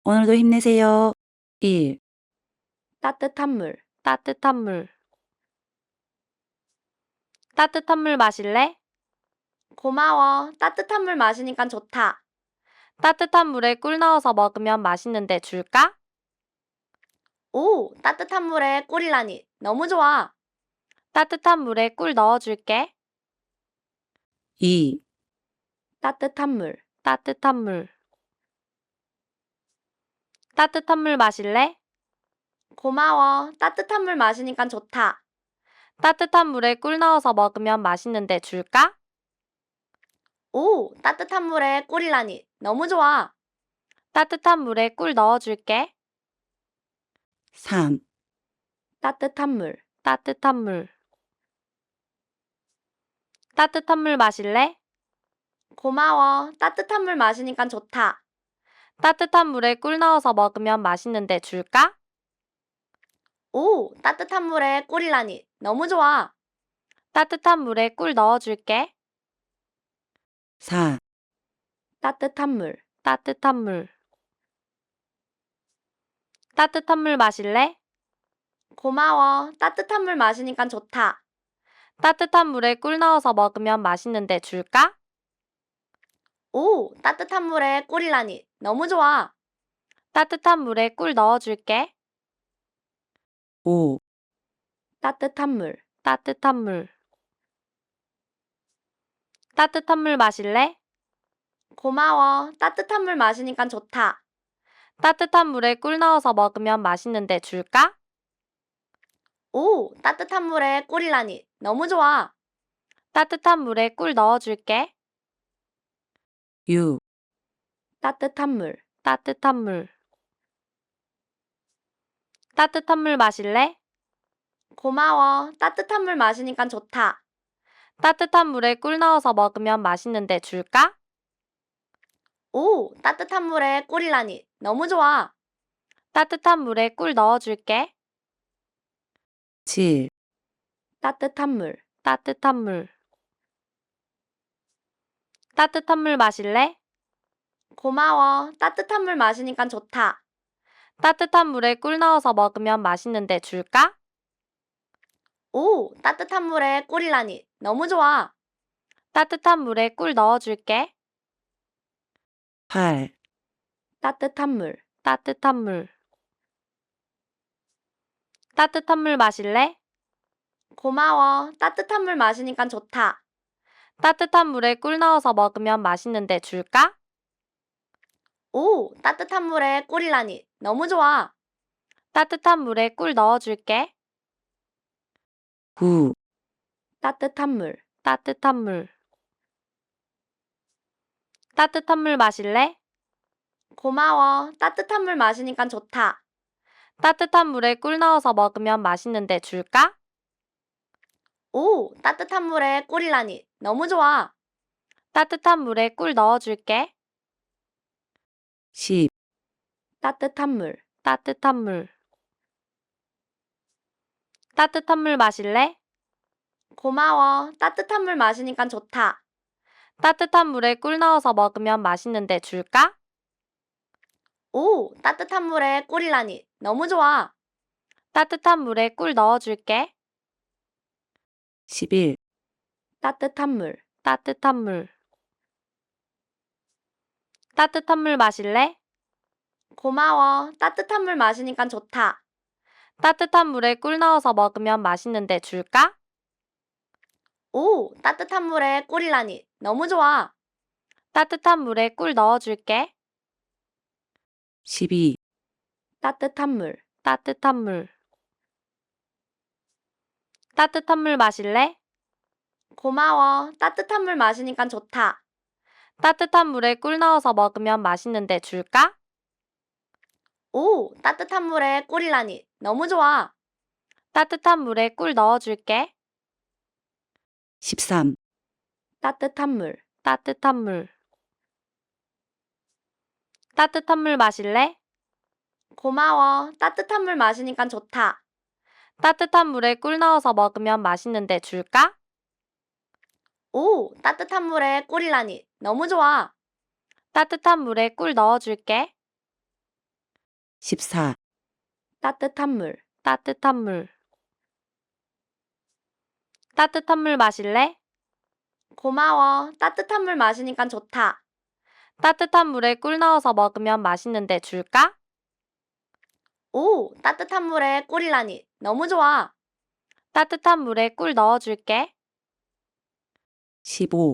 오늘도 힘내세요. 1. 따뜻한 물, 따뜻한 물. 따뜻한 물 마실래? 고마워. 따뜻한 물 마시니까 좋다. 따뜻한 물에 꿀 넣어서 먹으면 맛있는데 줄까? 오, 따뜻한 물에 꿀이라니. 너무 좋아. 따뜻한 물에 꿀 넣어줄게. 2. 따뜻한 물, 따뜻한 물. 따뜻한 물 마실래? 고마워. 따뜻한 물 마시니까 좋다. 따뜻한 물에 꿀 넣어서 먹으면 맛있는데 줄까? 오, 따뜻한 물에 꿀이라니. 너무 좋아. 따뜻한 물에 꿀 넣어줄게. 3. 따뜻한 물, 따뜻한 물. 따뜻한 물 마실래? 고마워. 따뜻한 물 마시니까 좋다. 따뜻한 물에 꿀 넣어서 먹으면 맛있는데 줄까? 오, 따뜻한 물에 꿀이라니. 너무 좋아. 따뜻한 물에 꿀 넣어줄게. 4. 따뜻한 물, 따뜻한 물. 따뜻한 물 마실래? 고마워. 따뜻한 물 마시니까 좋다. 따뜻한 물에 꿀 넣어서 먹으면 맛있는데 줄까? 오, 따뜻한 물에 꿀이라니. 너무 좋아. 따뜻한 물에 꿀 넣어줄게. 5. 따뜻한 물, 따뜻한 물. 따뜻한 물 마실래? 고마워. 따뜻한 물 마시니까 좋다. 따뜻한 물에 꿀 넣어서 먹으면 맛있는데 줄까? 오, 따뜻한 물에 꿀이라니. 너무 좋아. 따뜻한 물에 꿀 넣어줄게. 6. 따뜻한 물, 따뜻한 물. 따뜻한 물 마실래? 고마워. 따뜻한 물 마시니까 좋다. 따뜻한 물에 꿀 넣어서 먹으면 맛있는데 줄까? 오, 따뜻한 물에 꿀이라니. 너무 좋아. 따뜻한 물에 꿀 넣어줄게. 7. 따뜻한 물, 따뜻한 물. 따뜻한 물 마실래? 고마워. 따뜻한 물 마시니까 좋다. 따뜻한 물에 꿀 넣어서 먹으면 맛있는데 줄까? 오, 따뜻한 물에 꿀이라니. 너무 좋아. 따뜻한 물에 꿀 넣어줄게. 8. 따뜻한 물, 따뜻한 물. 따뜻한 물 마실래? 고마워. 따뜻한 물 마시니까 좋다. 따뜻한 물에 꿀 넣어서 먹으면 맛있는데 줄까? 오, 따뜻한 물에 꿀이라니. 너무 좋아. 따뜻한 물에 꿀 넣어줄게. 9. 따뜻한 물, 따뜻한 물. 따뜻한 물 마실래? 고마워. 따뜻한 물 마시니까 좋다. 따뜻한 물에 꿀 넣어서 먹으면 맛있는데 줄까? 오, 따뜻한 물에 꿀이라니. 너무 좋아. 따뜻한 물에 꿀 넣어줄게. 10. 따뜻한 물, 따뜻한 물. 따뜻한 물 마실래? 고마워. 따뜻한 물 마시니까 좋다. 따뜻한 물에 꿀 넣어서 먹으면 맛있는데 줄까? 오, 따뜻한 물에 꿀이라니. 너무 좋아. 따뜻한 물에 꿀 넣어줄게. 11. 따뜻한 물, 따뜻한 물. 따뜻한 물 마실래? 고마워. 따뜻한 물 마시니까 좋다. 따뜻한 물에 꿀 넣어서 먹으면 맛있는데 줄까? 오, 따뜻한 물에 꿀이라니. 너무 좋아. 따뜻한 물에 꿀 넣어줄게. 12. 따뜻한 물, 따뜻한 물. 따뜻한 물 마실래? 고마워. 따뜻한 물 마시니까 좋다. 따뜻한 물에 꿀 넣어서 먹으면 맛있는데 줄까? 오, 따뜻한 물에 꿀이라니. 너무 좋아. 따뜻한 물에 꿀 넣어줄게. 13. 따뜻한 물, 따뜻한 물. 따뜻한 물 마실래? 고마워. 따뜻한 물 마시니까 좋다. 따뜻한 물에 꿀 넣어서 먹으면 맛있는데 줄까? 오, 따뜻한 물에 꿀이라니. 너무 좋아. 따뜻한 물에 꿀 넣어줄게. 14. 따뜻한 물, 따뜻한 물. 따뜻한 물 마실래? 고마워. 따뜻한 물 마시니까 좋다. 따뜻한 물에 꿀 넣어서 먹으면 맛있는데 줄까? 오, 따뜻한 물에 꿀이라니. 너무 좋아. 따뜻한 물에 꿀 넣어줄게. 15.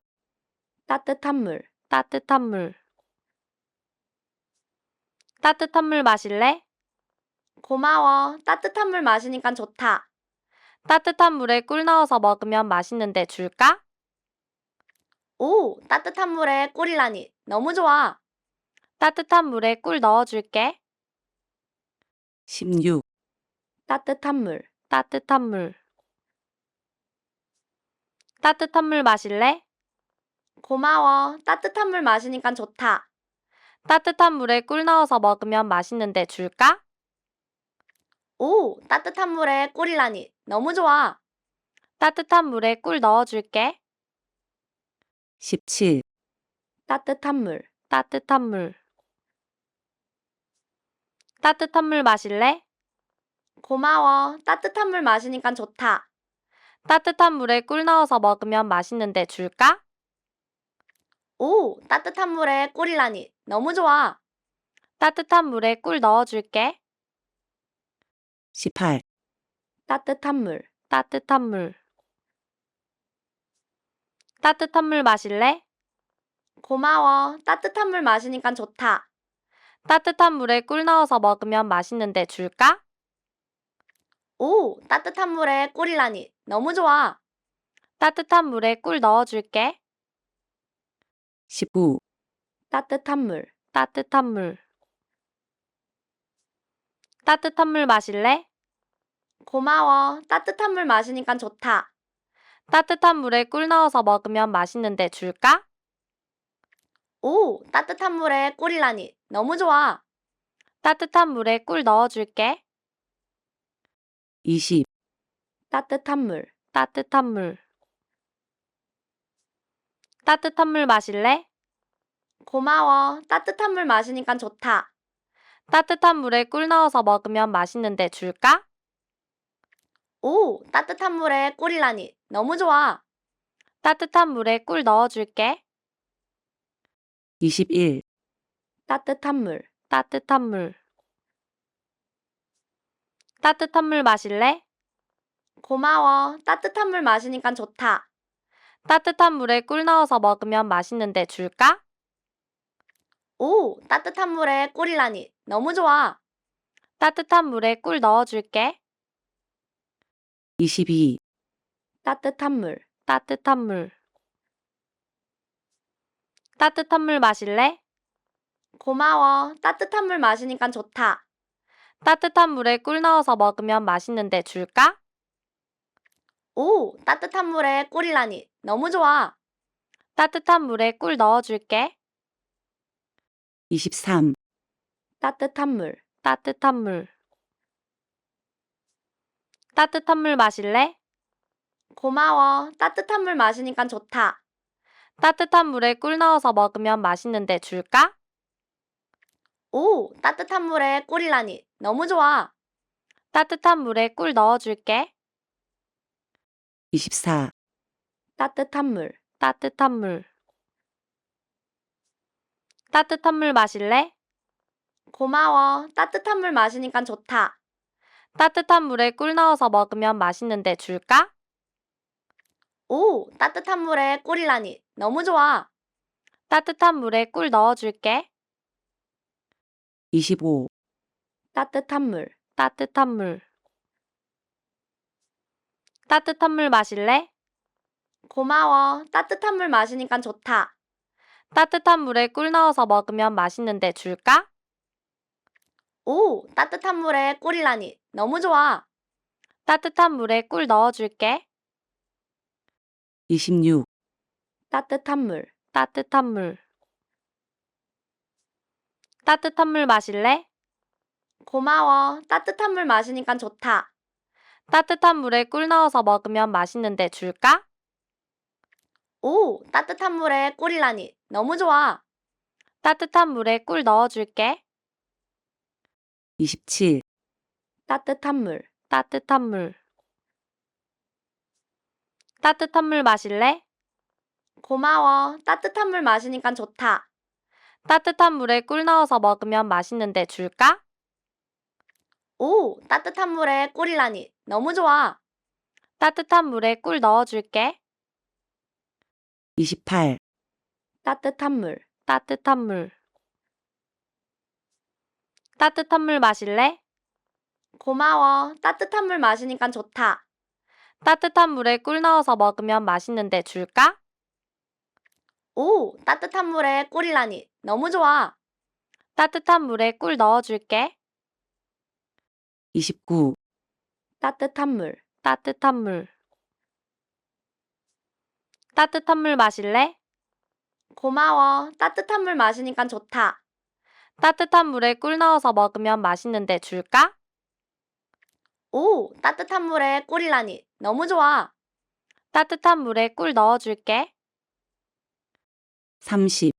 따뜻한 물, 따뜻한 물. 따뜻한 물 마실래? 고마워. 따뜻한 물 마시니까 좋다. 따뜻한 물에 꿀 넣어서 먹으면 맛있는데 줄까? 오, 따뜻한 물에 꿀이라니. 너무 좋아. 따뜻한 물에 꿀 넣어줄게. 16. 따뜻한 물, 따뜻한 물. 따뜻한 물 마실래? 고마워. 따뜻한 물 마시니까 좋다. 따뜻한 물에 꿀 넣어서 먹으면 맛있는데 줄까? 오, 따뜻한 물에 꿀이라니. 너무 좋아. 따뜻한 물에 꿀 넣어줄게. 17. 따뜻한 물, 따뜻한 물. 따뜻한 물 마실래? 고마워. 따뜻한 물 마시니까 좋다. 따뜻한 물에 꿀 넣어서 먹으면 맛있는데 줄까? 오, 따뜻한 물에 꿀이라니. 너무 좋아. 따뜻한 물에 꿀 넣어줄게. 18. 따뜻한 물, 따뜻한 물. 따뜻한 물 마실래? 고마워. 따뜻한 물 마시니까 좋다. 따뜻한 물에 꿀 넣어서 먹으면 맛있는데 줄까? 오, 따뜻한 물에 꿀이라니. 너무 좋아. 따뜻한 물에 꿀 넣어줄게. 19. 따뜻한 물, 따뜻한 물. 따뜻한 물 마실래? 고마워. 따뜻한 물 마시니까 좋다. 따뜻한 물에 꿀 넣어서 먹으면 맛있는데 줄까? 오, 따뜻한 물에 꿀이라니. 너무 좋아. 따뜻한 물에 꿀 넣어줄게. 20. 따뜻한 물, 따뜻한 물. 따뜻한 물 마실래? 고마워. 따뜻한 물 마시니까 좋다. 따뜻한 물에 꿀 넣어서 먹으면 맛있는데 줄까? 오, 따뜻한 물에 꿀이라니. 너무 좋아. 따뜻한 물에 꿀 넣어줄게. 21. 따뜻한 물, 따뜻한 물. 따뜻한 물 마실래? 고마워. 따뜻한 물 마시니까 좋다. 따뜻한 물에 꿀 넣어서 먹으면 맛있는데 줄까? 오, 따뜻한 물에 꿀이라니. 너무 좋아. 따뜻한 물에 꿀 넣어줄게. 22. 따뜻한 물, 따뜻한 물. 따뜻한 물 마실래? 고마워. 따뜻한 물 마시니까 좋다. 따뜻한 물에 꿀 넣어서 먹으면 맛있는데 줄까? 오, 따뜻한 물에 꿀이라니. 너무 좋아. 따뜻한 물에 꿀 넣어줄게. 23. 따뜻한 물, 따뜻한 물. 따뜻한 물 마실래? 고마워. 따뜻한 물 마시니까 좋다. 따뜻한 물에 꿀 넣어서 먹으면 맛있는데 줄까? 오, 따뜻한 물에 꿀이라니. 너무 좋아. 따뜻한 물에 꿀 넣어줄게. 24. 따뜻한 물, 따뜻한 물. 따뜻한 물 마실래? 고마워. 따뜻한 물 마시니까 좋다. 따뜻한 물에 꿀 넣어서 먹으면 맛있는데 줄까? 오, 따뜻한 물에 꿀이라니. 너무 좋아. 따뜻한 물에 꿀 넣어줄게. 25. 따뜻한 물, 따뜻한 물. 따뜻한 물 마실래? 고마워. 따뜻한 물 마시니까 좋다. 따뜻한 물에 꿀 넣어서 먹으면 맛있는데 줄까? 오, 따뜻한 물에 꿀이라니. 너무 좋아. 따뜻한 물에 꿀 넣어줄게. 26. 따뜻한 물, 따뜻한 물. 따뜻한 물 마실래? 고마워. 따뜻한 물 마시니까 좋다. 따뜻한 물에 꿀 넣어서 먹으면 맛있는데 줄까? 오, 따뜻한 물에 꿀이라니. 너무 좋아. 따뜻한 물에 꿀 넣어줄게. 27. 따뜻한 물, 따뜻한 물. 따뜻한 물 마실래? 고마워. 따뜻한 물 마시니까 좋다. 따뜻한 물에 꿀 넣어서 먹으면 맛있는데 줄까? 오, 따뜻한 물에 꿀이라니. 너무 좋아. 따뜻한 물에 꿀 넣어줄게. 28. 따뜻한 물, 따뜻한 물. 따뜻한 물 마실래? 고마워. 따뜻한 물 마시니까 좋다. 따뜻한 물에 꿀 넣어서 먹으면 맛있는데 줄까? 오, 따뜻한 물에 꿀이라니. 너무 좋아. 따뜻한 물에 꿀 넣어줄게. 29. 따뜻한 물, 따뜻한 물. 따뜻한 물 마실래? 고마워. 따뜻한 물 마시니까 좋다. 따뜻한 물에 꿀 넣어서 먹으면 맛있는데 줄까? 오, 따뜻한 물에 꿀이라니. 너무 좋아. 따뜻한 물에 꿀 넣어줄게. 30.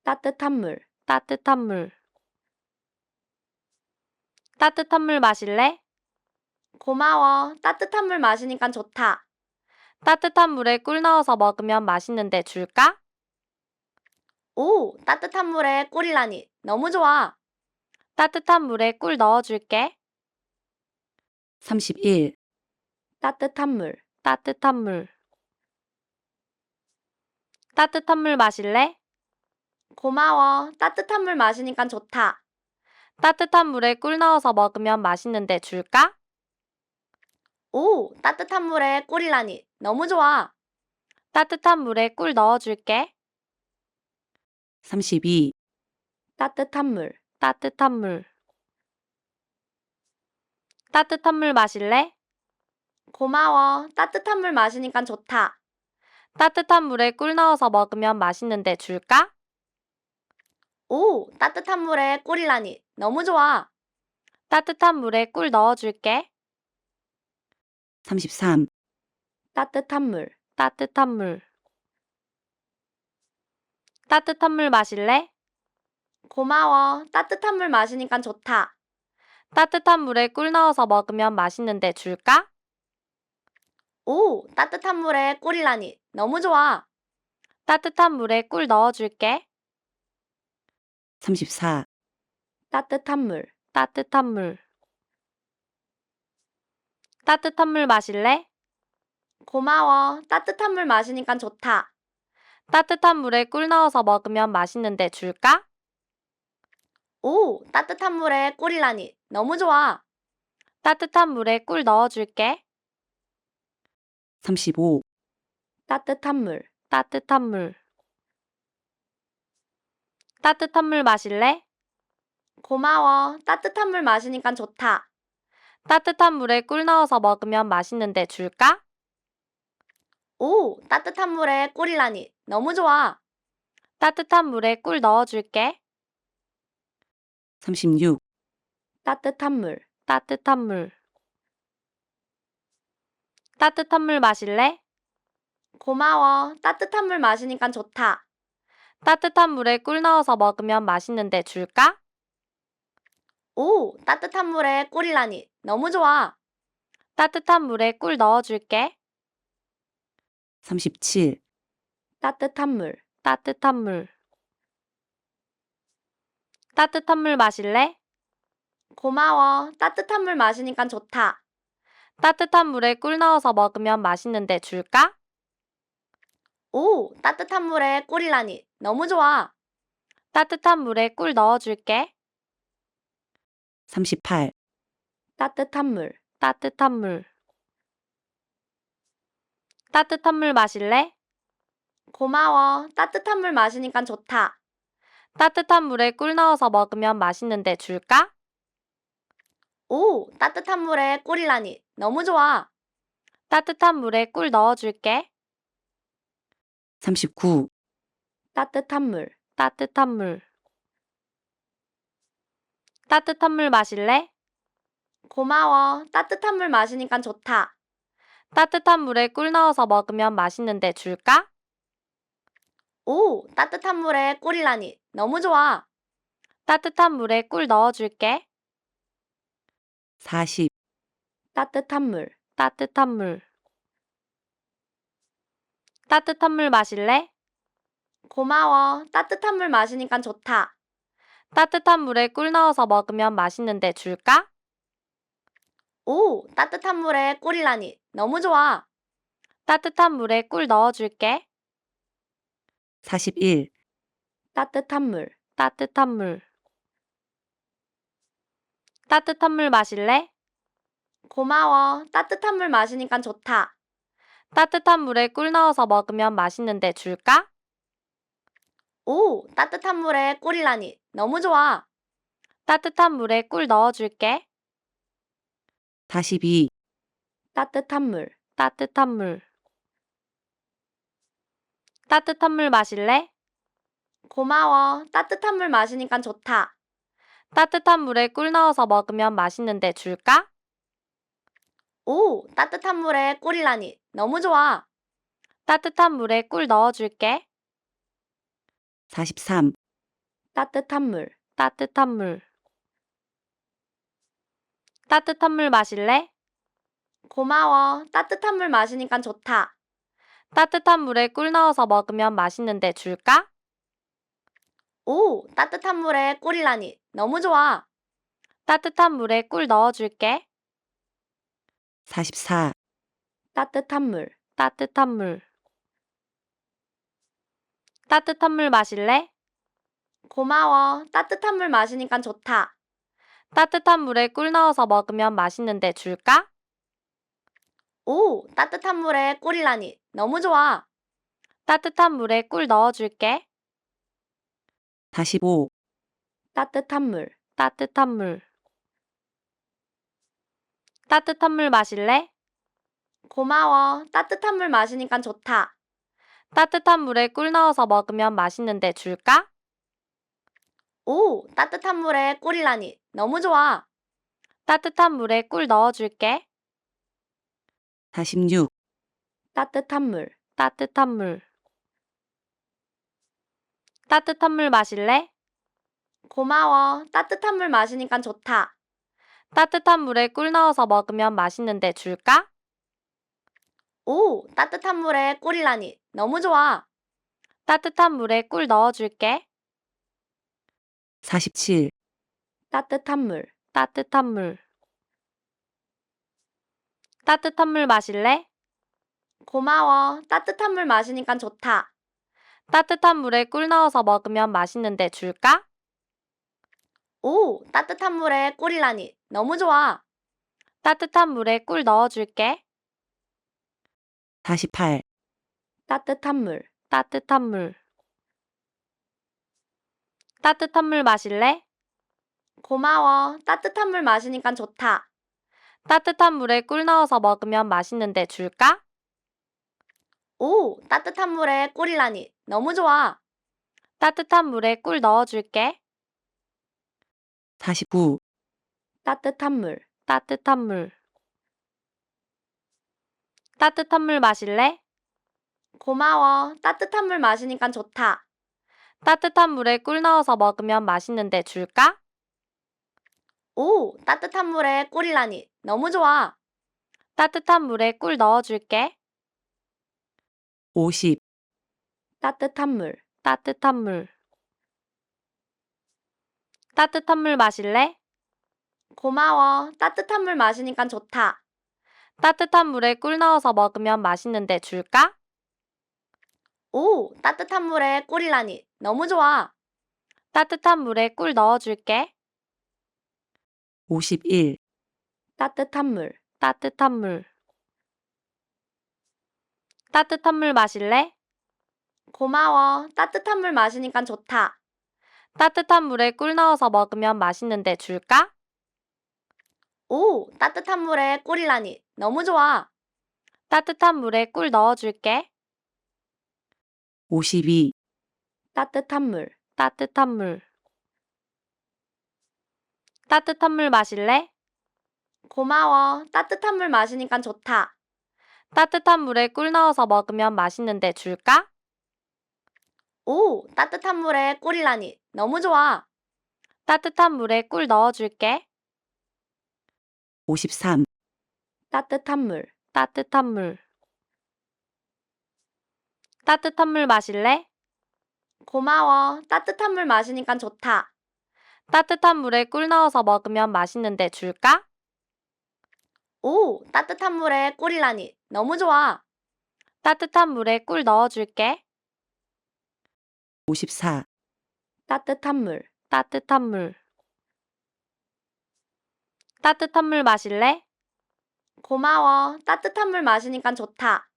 따뜻한 물, 따뜻한 물. 따뜻한 물 마실래? 고마워. 따뜻한 물 마시니까 좋다. 따뜻한 물에 꿀 넣어서 먹으면 맛있는데 줄까? 오, 따뜻한 물에 꿀이라니. 너무 좋아. 따뜻한 물에 꿀 넣어줄게. 31. 따뜻한 물, 따뜻한 물. 따뜻한 물 마실래? 고마워. 따뜻한 물 마시니까 좋다. 따뜻한 물에 꿀 넣어서 먹으면 맛있는데 줄까? 오, 따뜻한 물에 꿀이라니. 너무 좋아. 따뜻한 물에 꿀 넣어줄게. 32. 따뜻한 물, 따뜻한 물. 따뜻한 물 마실래? 고마워. 따뜻한 물 마시니까 좋다. 따뜻한 물에 꿀 넣어서 먹으면 맛있는데 줄까? 오, 따뜻한 물에 꿀이라니. 너무 좋아. 따뜻한 물에 꿀 넣어줄게. 33. 따뜻한 물, 따뜻한 물. 따뜻한 물 마실래? 고마워. 따뜻한 물 마시니까 좋다. 따뜻한 물에 꿀 넣어서 먹으면 맛있는데 줄까? 오, 따뜻한 물에 꿀이라니. 너무 좋아. 따뜻한 물에 꿀 넣어줄게. 34. 따뜻한 물, 따뜻한 물. 따뜻한 물 마실래? 고마워. 따뜻한 물 마시니까 좋다. 따뜻한 물에 꿀 넣어서 먹으면 맛있는데 줄까? 오, 따뜻한 물에 꿀이라니. 너무 좋아. 따뜻한 물에 꿀 넣어줄게. 35. 따뜻한 물, 따뜻한 물. 따뜻한 물 마실래? 고마워. 따뜻한 물 마시니까 좋다. 따뜻한 물에 꿀 넣어서 먹으면 맛있는데 줄까? 오, 따뜻한 물에 꿀이라니. 너무 좋아. 따뜻한 물에 꿀 넣어줄게. 36. 따뜻한 물, 따뜻한 물. 따뜻한 물 마실래? 고마워. 따뜻한 물 마시니까 좋다. 따뜻한 물에 꿀 넣어서 먹으면 맛있는데 줄까? 오, 따뜻한 물에 꿀이라니. 너무 좋아. 따뜻한 물에 꿀 넣어줄게. 37. 따뜻한 물, 따뜻한 물. 따뜻한 물 마실래? 고마워. 따뜻한 물 마시니까 좋다. 따뜻한 물에 꿀 넣어서 먹으면 맛있는데 줄까? 오, 따뜻한 물에 꿀이라니. 너무 좋아. 따뜻한 물에 꿀 넣어줄게. 38. 따뜻한 물, 따뜻한 물. 따뜻한 물 마실래? 고마워. 따뜻한 물 마시니까 좋다. 따뜻한 물에 꿀 넣어서 먹으면 맛있는데 줄까? 오, 따뜻한 물에 꿀이라니. 너무 좋아. 따뜻한 물에 꿀 넣어줄게. 39. 따뜻한 물, 따뜻한 물. 따뜻한 물 마실래? 고마워. 따뜻한 물 마시니까 좋다. 따뜻한 물에 꿀 넣어서 먹으면 맛있는데 줄까? 오, 따뜻한 물에 꿀이라니. 너무 좋아. 따뜻한 물에 꿀 넣어줄게. 40, 따뜻한 물, 따뜻한 물. 따뜻한 물 마실래? 고마워. 따뜻한 물 마시니까 좋다. 따뜻한 물에 꿀 넣어서 먹으면 맛있는데 줄까? 오, 따뜻한 물에 꿀이라니. 너무 좋아. 따뜻한 물에 꿀 넣어줄게. 41, 따뜻한 물, 따뜻한 물. 따뜻한 물 마실래? 고마워. 따뜻한 물 마시니까 좋다. 따뜻한 물에 꿀 넣어서 먹으면 맛있는데 줄까? 오, 따뜻한 물에 꿀이라니. 너무 좋아. 따뜻한 물에 꿀 넣어줄게. 42, 따뜻한 물, 따뜻한 물. 따뜻한 물 마실래? 고마워. 따뜻한 물 마시니까 좋다. 따뜻한 물에 꿀 넣어서 먹으면 맛있는데 줄까? 오, 따뜻한 물에 꿀이라니. 너무 좋아. 따뜻한 물에 꿀 넣어줄게. 43, 따뜻한 물, 따뜻한 물. 따뜻한 물 마실래? 고마워. 따뜻한 물 마시니까 좋다. 따뜻한 물에 꿀 넣어서 먹으면 맛있는데 줄까? 오, 따뜻한 물에 꿀이라니. 너무 좋아. 따뜻한 물에 꿀 넣어줄게. 44, 따뜻한 물, 따뜻한 물. 따뜻한 물 마실래? 고마워. 따뜻한 물 마시니까 좋다. 따뜻한 물에 꿀 넣어서 먹으면 맛있는데 줄까? 오, 따뜻한 물에 꿀이라니. 너무 좋아. 따뜻한 물에 꿀 넣어줄게. 45, 따뜻한 물, 따뜻한 물. 따뜻한 물 마실래? 고마워. 따뜻한 물 마시니까 좋다. 따뜻한 물에 꿀 넣어서 먹으면 맛있는데 줄까? 오, 따뜻한 물에 꿀이라니. 너무 좋아. 따뜻한 물에 꿀 넣어줄게. 46, 따뜻한 물, 따뜻한 물. 따뜻한 물 마실래? 고마워. 따뜻한 물 마시니까 좋다. 따뜻한 물에 꿀 넣어서 먹으면 맛있는데 줄까? 오, 따뜻한 물에 꿀이라니. 너무 좋아. 따뜻한 물에 꿀 넣어줄게. 47, 따뜻한 물, 따뜻한 물. 따뜻한 물 마실래? 고마워. 따뜻한 물 마시니까 좋다. 따뜻한 물에 꿀 넣어서 먹으면 맛있는데 줄까? 오, 따뜻한 물에 꿀이라니. 너무 좋아. 따뜻한 물에 꿀 넣어줄게. 48, 따뜻한 물, 따뜻한 물. 따뜻한 물 마실래? 고마워. 따뜻한 물 마시니까 좋다. 따뜻한 물에 꿀 넣어서 먹으면 맛있는데 줄까? 오, 따뜻한 물에 꿀이라니. 너무 좋아. 따뜻한 물에 꿀 넣어줄게. 49, 따뜻한 물, 따뜻한 물. 따뜻한 물 마실래? 고마워. 따뜻한 물 마시니까 좋다. 따뜻한 물에 꿀 넣어서 먹으면 맛있는데 줄까? 오, 따뜻한 물에 꿀이라니. 너무 좋아. 따뜻한 물에 꿀 넣어줄게. 50, 따뜻한 물, 따뜻한 물. 따뜻한 물 마실래? 고마워. 따뜻한 물 마시니까 좋다. 따뜻한 물에 꿀 넣어서 먹으면 맛있는데 줄까? 오, 따뜻한 물에 꿀이라니. 너무 좋아. 따뜻한 물에 꿀 넣어줄게. 51, 따뜻한 물, 따뜻한 물. 따뜻한 물 마실래? 고마워. 따뜻한 물 마시니까 좋다. 따뜻한 물에 꿀 넣어서 먹으면 맛있는데 줄까? 오, 따뜻한 물에 꿀이라니. 너무 좋아. 따뜻한 물에 꿀 넣어줄게. 52, 따뜻한 물, 따뜻한 물. 따뜻한 물 마실래? 고마워. 따뜻한 물 마시니까 좋다. 따뜻한 물에 꿀 넣어서 먹으면 맛있는데 줄까? 오, 따뜻한 물에 꿀이라니. 너무 좋아. 따뜻한 물에 꿀 넣어줄게. 53. 따뜻한 물, 따뜻한 물. 따뜻한 물 마실래? 고마워. 따뜻한 물 마시니까 좋다. 따뜻한 물에 꿀 넣어서 먹으면 맛있는데 줄까? 오, 따뜻한 물에 꿀이라니. 너무 좋아. 따뜻한 물에 꿀 넣어줄게. 54. 따뜻한 물, 따뜻한 물. 따뜻한 물 마실래? 고마워. 따뜻한 물 마시니까 좋다.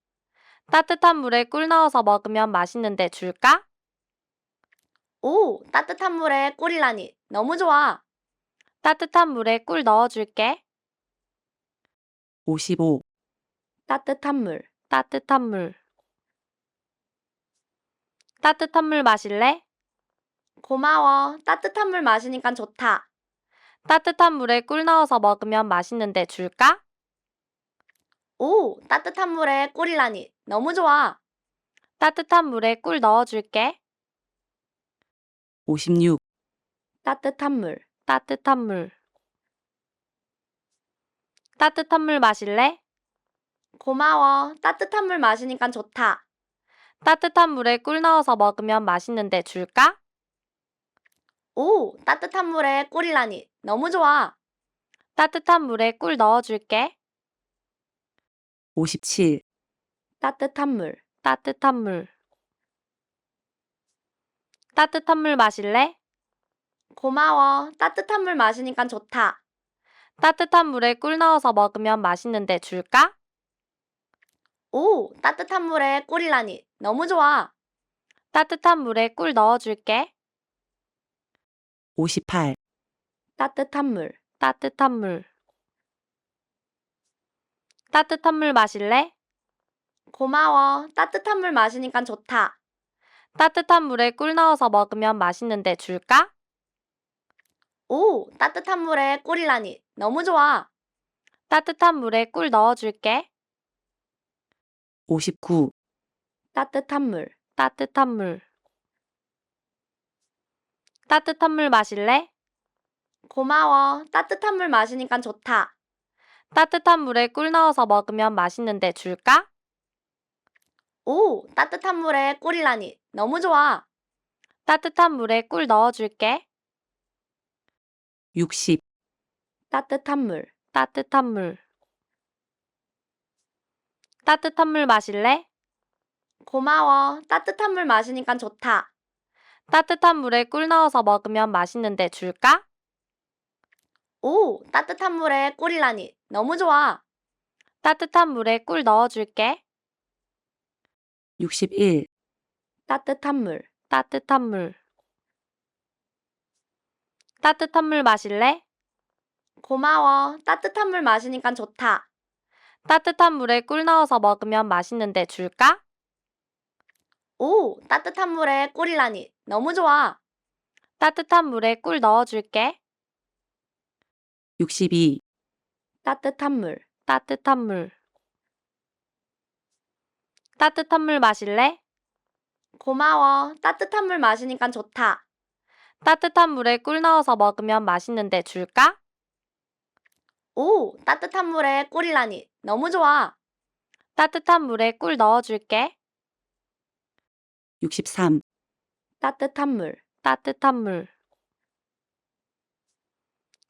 따뜻한 물에 꿀 넣어서 먹으면 맛있는데 줄까? 오, 따뜻한 물에 꿀이라니. 너무 좋아. 따뜻한 물에 꿀 넣어줄게. 55. 따뜻한 물, 따뜻한 물. 따뜻한 물 마실래? 고마워. 따뜻한 물 마시니까 좋다. 따뜻한 물에 꿀 넣어서 먹으면 맛있는데 줄까? 오, 따뜻한 물에 꿀이라니. 너무 좋아. 따뜻한 물에 꿀 넣어줄게. 56. 따뜻한 물, 따뜻한 물. 따뜻한 물 마실래? 고마워. 따뜻한 물 마시니까 좋다. 따뜻한 물에 꿀 넣어서 먹으면 맛있는데 줄까? 오, 따뜻한 물에 꿀이라니. 너무 좋아. 따뜻한 물에 꿀 넣어줄게. 57. 따뜻한 물, 따뜻한 물. 따뜻한 물 마실래? 고마워. 따뜻한 물 마시니까 좋다. 따뜻한 물에 꿀 넣어서 먹으면 맛있는데 줄까? 오, 따뜻한 물에 꿀이라니. 너무 좋아. 따뜻한 물에 꿀 넣어줄게. 58. 따뜻한 물, 따뜻한 물. 따뜻한 물 마실래? 고마워. 따뜻한 물 마시니까 좋다. 따뜻한 물에 꿀 넣어서 먹으면 맛있는데 줄까? 오, 따뜻한 물에 꿀이라니. 너무 좋아. 따뜻한 물에 꿀 넣어줄게. 59. 따뜻한 물, 따뜻한 물. 따뜻한 물 마실래? 고마워. 따뜻한 물 마시니까 좋다. 따뜻한 물에 꿀 넣어서 먹으면 맛있는데 줄까? 오, 따뜻한 물에 꿀이라니. 너무 좋아. 따뜻한 물에 꿀 넣어줄게. 60. 따뜻한 물, 따뜻한 물. 따뜻한 물 마실래? 고마워. 따뜻한 물 마시니까 좋다. 따뜻한 물에 꿀 넣어서 먹으면 맛있는데 줄까? 오, 따뜻한 물에 꿀이라니. 너무 좋아. 따뜻한 물에 꿀 넣어줄게. 61. 따뜻한 물, 따뜻한 물. 따뜻한 물 마실래? 고마워. 따뜻한 물 마시니까 좋다. 따뜻한 물에 꿀 넣어서 먹으면 맛있는데 줄까? 오, 따뜻한 물에 꿀이라니. 너무 좋아. 따뜻한 물에 꿀 넣어줄게. 62. 따뜻한 물, 따뜻한 물. 따뜻한 물 마실래? 고마워. 따뜻한 물 마시니까 좋다. 따뜻한 물에 꿀 넣어서 먹으면 맛있는데 줄까? 오, 따뜻한 물에 꿀이라니. 너무 좋아. 따뜻한 물에 꿀 넣어줄게. 63. 따뜻한 물, 따뜻한 물.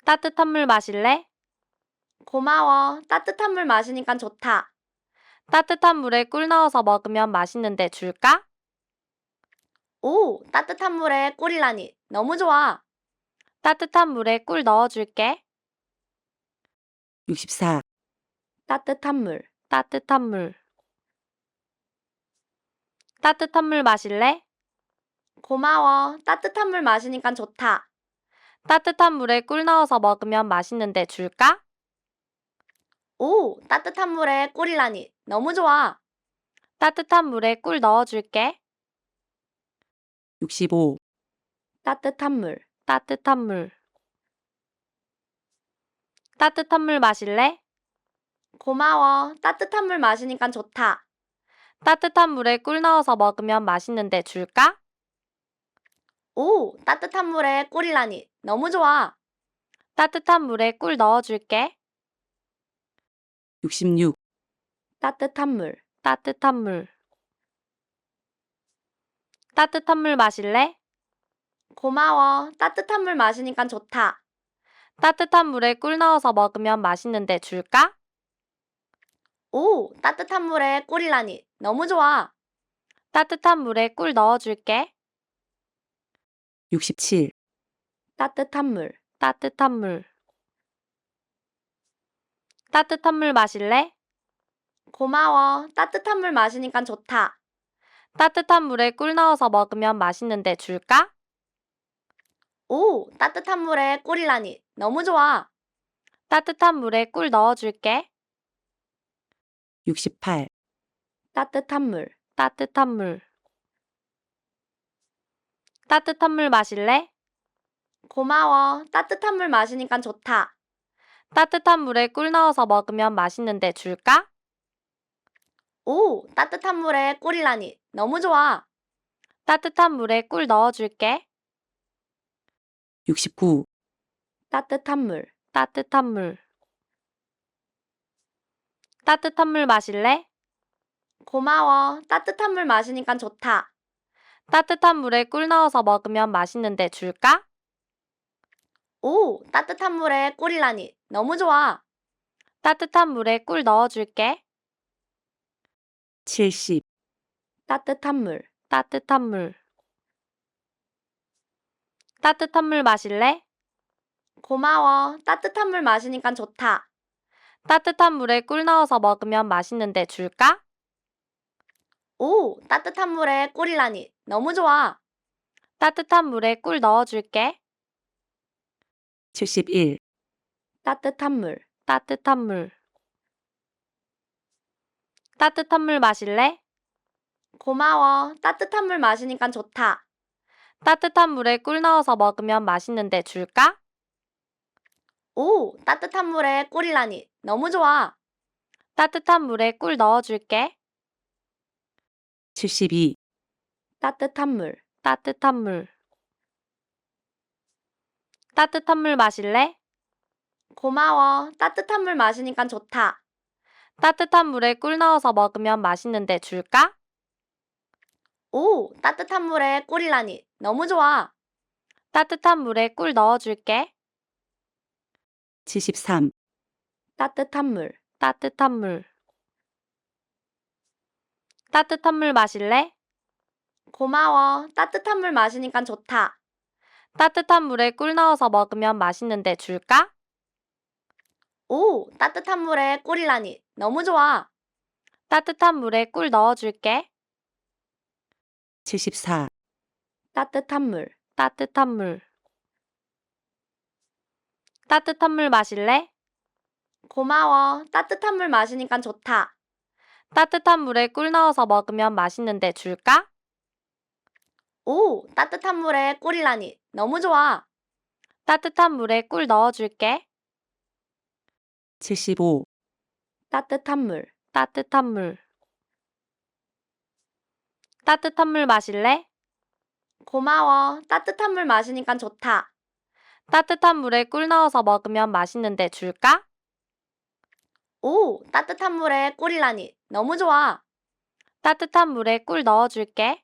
따뜻한 물 마실래? 고마워. 따뜻한 물 마시니까 좋다. 따뜻한 물에 꿀 넣어서 먹으면 맛있는데 줄까? 오, 따뜻한 물에 꿀이라니. 너무 좋아. 따뜻한 물에 꿀 넣어줄게. 64. 따뜻한 물, 따뜻한 물. 따뜻한 물 마실래? 고마워. 따뜻한 물 마시니까 좋다. 따뜻한 물에 꿀 넣어서 먹으면 맛있는데 줄까? 오, 따뜻한 물에 꿀이라니. 너무 좋아. 따뜻한 물에 꿀 넣어줄게. 65. 따뜻한 물, 따뜻한 물. 따뜻한 물 마실래? 고마워. 따뜻한 물 마시니까 좋다. 따뜻한 물에 꿀 넣어서 먹으면 맛있는데 줄까? 오, 따뜻한 물에 꿀이라니. 너무 좋아. 따뜻한 물에 꿀 넣어줄게. 66. 따뜻한 물, 따뜻한 물. 따뜻한 물 마실래? 고마워. 따뜻한 물 마시니까 좋다. 따뜻한 물에 꿀 넣어서 먹으면 맛있는데 줄까? 오, 따뜻한 물에 꿀이라니. 너무 좋아. 따뜻한 물에 꿀 넣어줄게. 67. 따뜻한 물, 따뜻한 물. 따뜻한 물 마실래? 고마워. 따뜻한 물 마시니까 좋다. 따뜻한 물에 꿀 넣어서 먹으면 맛있는데 줄까? 오, 따뜻한 물에 꿀이라니. 너무 좋아. 따뜻한 물에 꿀 넣어줄게. 68. 따뜻한 물, 따뜻한 물. 따뜻한 물 마실래? 고마워. 따뜻한 물 마시니까 좋다. 따뜻한 물에 꿀 넣어서 먹으면 맛있는데 줄까? 오, 따뜻한 물에 꿀이라니. 너무 좋아. 따뜻한 물에 꿀 넣어줄게. 69. 따뜻한 물, 따뜻한 물. 따뜻한 물 마실래? 고마워. 따뜻한 물 마시니까 좋다. 따뜻한 물에 꿀 넣어서 먹으면 맛있는데 줄까? 오, 따뜻한 물에 꿀이라니. 너무 좋아. 따뜻한 물에 꿀 넣어줄게. 70. 따뜻한 물, 따뜻한 물. 따뜻한 물 마실래? 고마워. 따뜻한 물 마시니까 좋다. 따뜻한 물에 꿀 넣어서 먹으면 맛있는데 줄까? 오, 따뜻한 물에 꿀이라니. 너무 좋아. 따뜻한 물에 꿀 넣어줄게. 71. 따뜻한 물, 따뜻한 물. 따뜻한 물 마실래? 고마워. 따뜻한 물 마시니까 좋다. 따뜻한 물에 꿀 넣어서 먹으면 맛있는데 줄까? 오, 따뜻한 물에 꿀이라니. 너무 좋아. 따뜻한 물에 꿀 넣어줄게. 72. 따뜻한 물, 따뜻한 물. 따뜻한 물 마실래? 고마워. 따뜻한 물 마시니까 좋다. 따뜻한 물에 꿀 넣어서 먹으면 맛있는데 줄까? 오, 따뜻한 물에 꿀이라니. 너무 좋아. 따뜻한 물에 꿀 넣어줄게. 73. 따뜻한 물, 따뜻한 물. 따뜻한 물 마실래? 고마워. 따뜻한 물 마시니까 좋다. 따뜻한 물에 꿀 넣어서 먹으면 맛있는데 줄까? 오, 따뜻한 물에 꿀이라니. 너무 좋아. 따뜻한 물에 꿀 넣어줄게. 74. 따뜻한 물, 따뜻한 물. 따뜻한 물 마실래? 고마워. 따뜻한 물 마시니까 좋다. 따뜻한 물에 꿀 넣어서 먹으면 맛있는데 줄까? 오, 따뜻한 물에 꿀이라니. 너무 좋아. 따뜻한 물에 꿀 넣어줄게. 75. 따뜻한 물, 따뜻한 물. 따뜻한 물 마실래? 고마워. 따뜻한 물 마시니까 좋다. 따뜻한 물에 꿀 넣어서 먹으면 맛있는데 줄까? 오, 따뜻한 물에 꿀이라니. 너무 좋아. 따뜻한 물에 꿀 넣어줄게. 76. 따뜻한 물, 따뜻한 물. 따뜻한 물 마실래? 고마워. 따뜻한 물 마시니까 좋다. 따뜻한 물에 꿀 넣어서 먹으면 맛있는데 줄까? 오, 따뜻한 물에 꿀이라니. 너무 좋아. 따뜻한 물에 꿀 넣어줄게.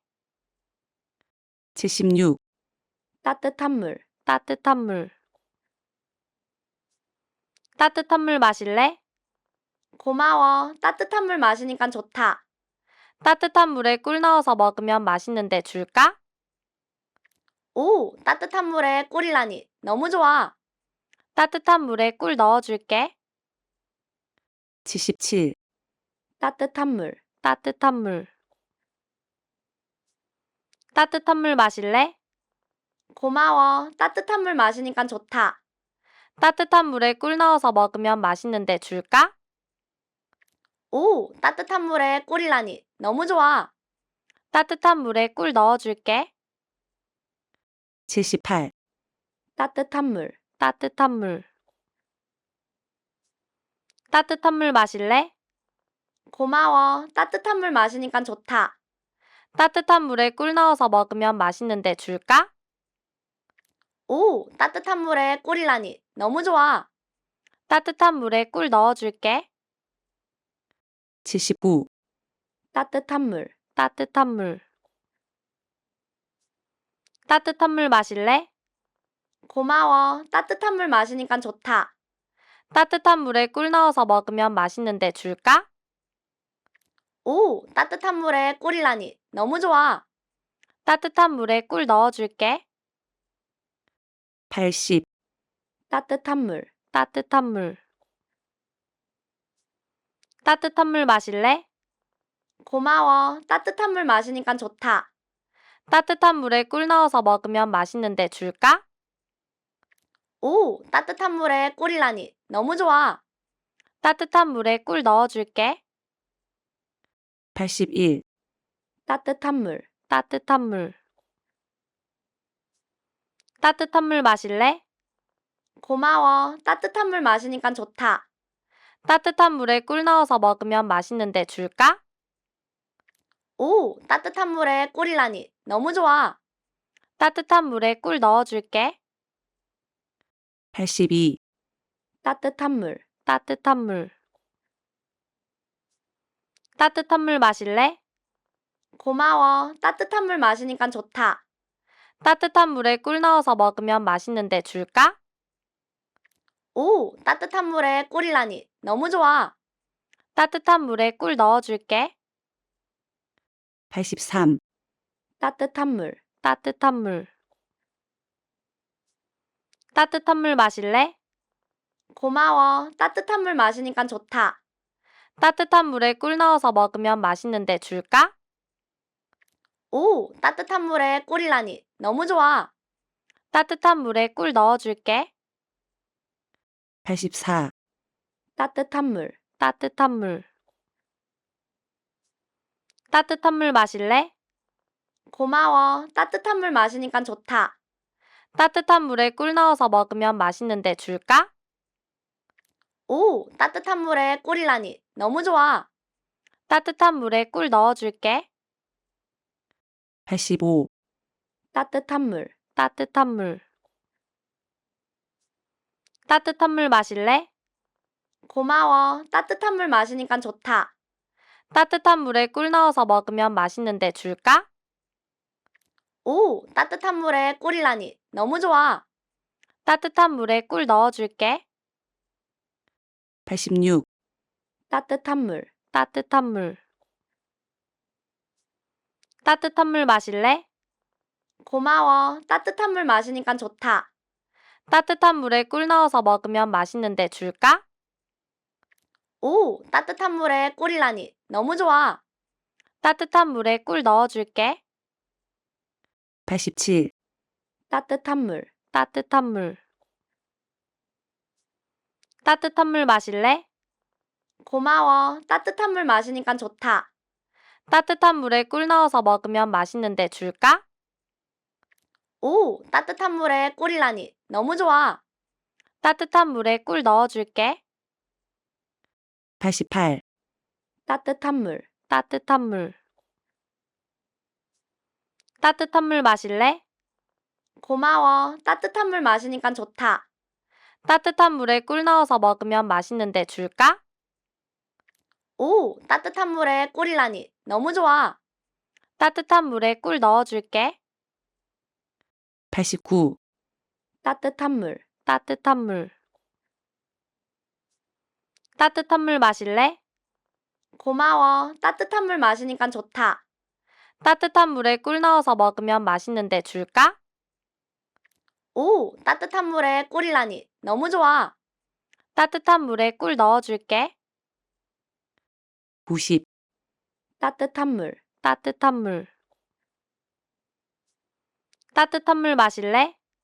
77. 따뜻한 물, 따뜻한 물. 따뜻한 물 마실래? 고마워. 따뜻한 물 마시니까 좋다. 따뜻한 물에 꿀 넣어서 먹으면 맛있는데 줄까? 오, 따뜻한 물에 꿀이라니. 너무 좋아. 따뜻한 물에 꿀 넣어줄게. 78. 따뜻한 물, 따뜻한 물. 따뜻한 물 마실래? 고마워. 따뜻한 물에 꿀 넣어서 먹으면 맛있는데 줄까? 오, 따뜻한 물에 꿀이라니. 너무 좋아. 따뜻한 물에 꿀 넣어줄게. 79. 따뜻한 물, 따뜻한 물. 따뜻한 물 마실래? 고마워. 따뜻한 물에 꿀 넣어서 먹으면 맛있는데 줄까? 오, 따뜻한 물에 꿀 넣어줄게. 78. 따뜻한 물, 따뜻한 물. 따뜻한 물 마실래? 고마워. 따뜻한 물 마시니까 좋다. 따뜻한 물에 꿀 넣어서 먹으면 맛있는데 줄까? 오, 따뜻한 물에 꿀이라니. 너무 좋아. 따뜻한 물에 꿀 넣어줄게. 79. 따뜻한 물, 따뜻한 물. 따뜻한 물 마실래? 고마워. 따뜻한 물 마시니까 좋다. 따뜻한 물에 꿀 넣어서 먹으면 맛있는데 줄까? 오, 따뜻한 물에 꿀이라니. 너무 좋아. 따뜻한 물에 꿀 넣어줄게. 80. 따뜻한 물, 따뜻한 물. 따뜻한 물 마실래? 고마워. 따뜻한 물 마시니까 좋다. 따뜻한 물에 꿀 넣어서 먹으면 맛있는데 줄까? 오, 따뜻한 물에 꿀이라니. 너무 좋아. 따뜻한 물에 꿀 넣어줄게. 81. 따뜻한 물, 따뜻한 물. 따뜻한 물 마실래? 고마워. 따뜻한 물 마시니까 좋다. 따뜻한 물에 꿀 넣어서 먹으면 맛있는데 줄까? 오, 따뜻한 물에 꿀이라니. 너무 좋아. 따뜻한 물에 꿀 넣어줄게. 82. 따뜻한 물, 따뜻한 물. 따뜻한 물 마실래? 고마워. 따뜻한 물 마시니까 좋다. 따뜻한 물에 꿀 넣어서 먹으면 맛있는데 줄까? 오, 따뜻한 물에 꿀이라니. 너무 좋아. 따뜻한 물에 꿀 넣어줄게. 83. 따뜻한 물, 따뜻한 물. 따뜻한 물 마실래? 고마워. 따뜻한 물 마시니까 좋다. 따뜻한 물에 꿀 넣어서 먹으면 맛있는데 줄까? 오, 따뜻한 물에 꿀이라니. 너무 좋아. 따뜻한 물에 꿀 넣어줄게. 84. 따뜻한 물, 따뜻한 물. 따뜻한 물 마실래? 고마워. 따뜻한 물 마시니까 좋다. 따뜻한 물에 꿀 넣어서 먹으면 맛있는데 줄까? 오, 따뜻한 물에 꿀이라니. 너무 좋아. 따뜻한 물에 꿀 넣어줄게. 85. 따뜻한 물, 따뜻한 물. 따뜻한 물 마실래? 고마워. 따뜻한 물 마시니까 좋다. 따뜻한 물에 꿀 넣어서 먹으면 맛있는데 줄까? 오, 따뜻한 물에 꿀이라니. 너무 좋아. 따뜻한 물에 꿀 넣어줄게. 86. 따뜻한 물, 따뜻한 물. 따뜻한 물 마실래? 고마워. 따뜻한 물 마시니까 좋다. 따뜻한 물에 꿀 넣어서 먹으면 맛있는데 줄까? 오, 따뜻한 물에 꿀이라니. 너무 좋아. 따뜻한 물에 꿀 넣어줄게. 87. 따뜻한 물, 따뜻한 물. 따뜻한 물 마실래? 고마워. 따뜻한 물에 꿀 넣어서 먹으면 맛있는데 줄까? 오, 따뜻한 물에 꿀이라니. 너무 좋아. 따뜻한 물에 꿀 넣어줄게. 88. 따뜻한 물, 따뜻한 물. 따뜻한 물 마실래? 고마워. 따뜻한 물 마시니까 좋다. 따뜻한 물에 꿀 넣어서 먹으면 맛있는데 줄까? 오, 따뜻한 물에 꿀이라니. 너무 좋아. 따뜻한 물에 꿀 넣어줄게. 88. 따뜻한 물, 따뜻한 물. 따뜻한 물 마실래? 고마워. 따뜻한 물 마시니까 좋다. 따뜻한 물에 꿀 넣어서 먹으면 맛있는데 줄까? 오, 따뜻한 물에 꿀이라니. 너무 좋아. 따뜻한 물에 꿀 넣어줄게. 89. 따뜻한 물, 따뜻한 물. 따뜻한 물 마실래? 고마워. 따뜻한 물 마시니까 좋다. 따뜻한 물에 꿀 넣어서 먹으면 맛있는데 줄까? 오, 따뜻한 물에 꿀이라니. 너무 좋아. 따뜻한 물에 꿀 넣어줄게. 90. 따뜻한 물, 따뜻한 물. 따뜻한 물 마실래?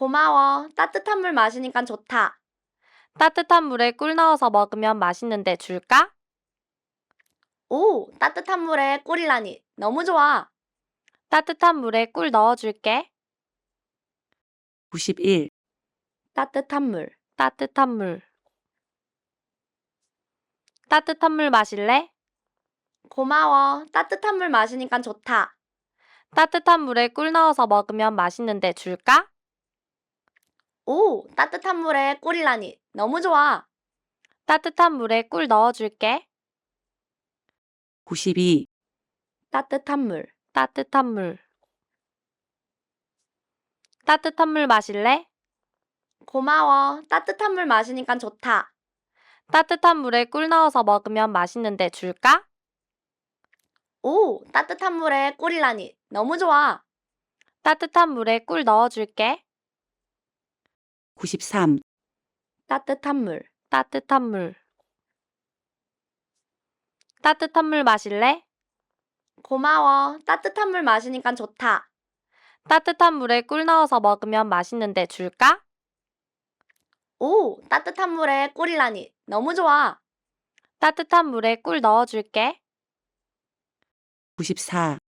고마워. 따뜻한 물 마시니까 좋다. 따뜻한 물에 꿀 넣어서 먹으면 맛있는데 줄까? 오, 따뜻한 물에 꿀이라니. 너무 좋아. 따뜻한 물에 꿀 넣어줄게. 91. 따뜻한 물, 따뜻한 물. 따뜻한 물 마실래? 고마워. 따뜻한 물에 꿀 넣어서 먹으면 맛있는데 줄까? 오, 따뜻한 물에 꿀이라니. 너무 좋아. 따뜻한 물에 꿀 넣어줄게. 92. 따뜻한 물, 따뜻한 물. 따뜻한 물에 꿀 넣어줄게. 91. 따뜻한 물, 따뜻한 물. 따뜻한 물 마실래? 고마워. 따뜻한 물 마시니까 좋다. 따뜻한 물에 꿀 넣어서 먹으면 맛있는데 줄까? 오, 따뜻한 물에 꿀이라니. 너무 좋아. 따뜻한 물에 꿀 넣어줄게. 92. 따뜻한 물, 따뜻한 물. 따뜻한 물 마실래? 고마워. 따뜻한 물 마시니까 좋다. 따뜻한 물에 꿀 넣어서 먹으면 맛있는데 줄까? 오, 따뜻한 물에 꿀이라니. 너무 좋아. 따뜻한 물에 꿀 넣어줄게. 93. 따뜻한 물, 따뜻한 물. 따뜻한 물 마실래? 고마워. 따뜻한 물 마시니까 좋다. 따뜻한 물에 꿀 넣어서 먹으면 맛있는데 줄까? 오, 따뜻한 물에 꿀이라니. 너무 좋아. 따뜻한 물에 꿀 넣어줄게. 94.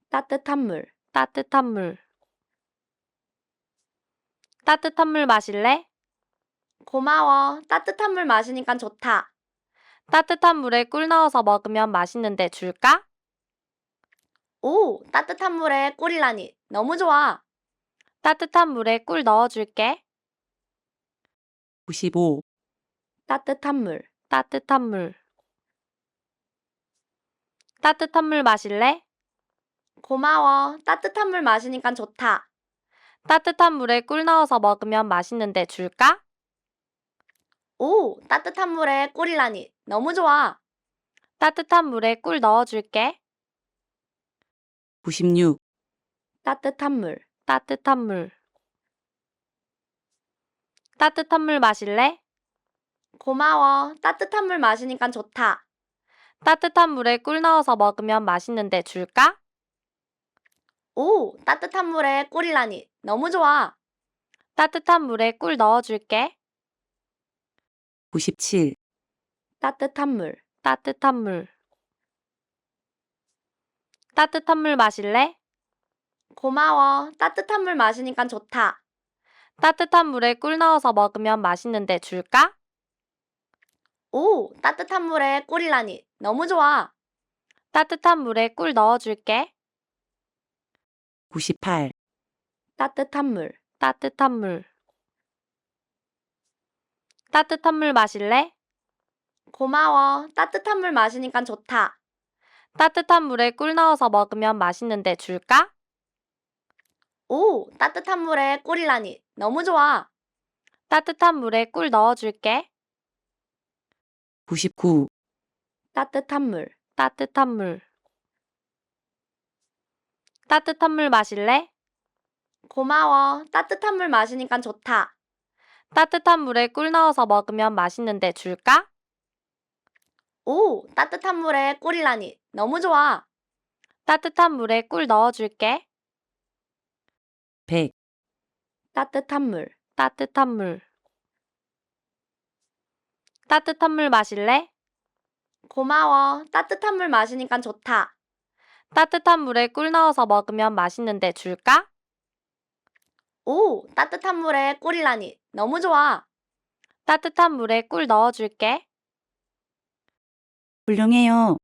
따뜻한 물, 따뜻한 물. 따뜻한 물 마실래? 고마워. 따뜻한 물 마시니까 좋다. 따뜻한 물에 꿀 넣어서 먹으면 맛있는데 줄까? 오, 따뜻한 물에 꿀이라니. 너무 좋아. 따뜻한 물에 꿀 넣어줄게. 95. 따뜻한 물, 따뜻한 물. 따뜻한 물 마실래? 고마워. 따뜻한 물 마시니까 좋다. 따뜻한 물에 꿀 넣어서 먹으면 맛있는데 줄까? 오, 따뜻한 물에 꿀이라니. 너무 좋아. 따뜻한 물에 꿀 넣어줄게. 96. 따뜻한 물, 따뜻한 물. 따뜻한 물 마실래? 고마워. 따뜻한 물 마시니까 좋다. 따뜻한 물에 꿀 넣어서 먹으면 맛있는데 줄까? 오, 따뜻한 물에 꿀이라니. 너무 좋아. 따뜻한 물에 꿀 넣어줄게. 97. 따뜻한 물, 따뜻한 물. 따뜻한 물 마실래? 고마워. 따뜻한 물 마시니까 좋다. 따뜻한 물에 꿀 넣어서 먹으면 맛있는데 줄까? 오, 따뜻한 물에 꿀이라니. 너무 좋아. 따뜻한 물에 꿀 넣어줄게. 98. 따뜻한 물, 따뜻한 물. 따뜻한 물 마실래? 고마워. 따뜻한 물 마시니까 좋다. 따뜻한 물에 꿀 넣어서 먹으면 맛있는데 줄까? 오, 따뜻한 물에 꿀이라니. 너무 좋아. 따뜻한 물에 꿀 넣어줄게. 99. 따뜻한 물, 따뜻한 물. 따뜻한 물 마실래? 고마워. 따뜻한 물 마시니까 좋다. 따뜻한 물에 꿀 넣어서 먹으면 맛있는데 줄까? 오, 따뜻한 물에 꿀이라니. 너무 좋아. 따뜻한 물에 꿀 넣어줄게. 100. 따뜻한 물, 따뜻한 물. 따뜻한 물 마실래? 고마워. 따뜻한 물 마시니까 좋다. 따뜻한 물에 꿀 넣어서 먹으면 맛있는데 줄까? 오, 따뜻한 물에 꿀이라니. 너무 좋아. 따뜻한 물에 꿀 넣어줄게. 훌륭해요.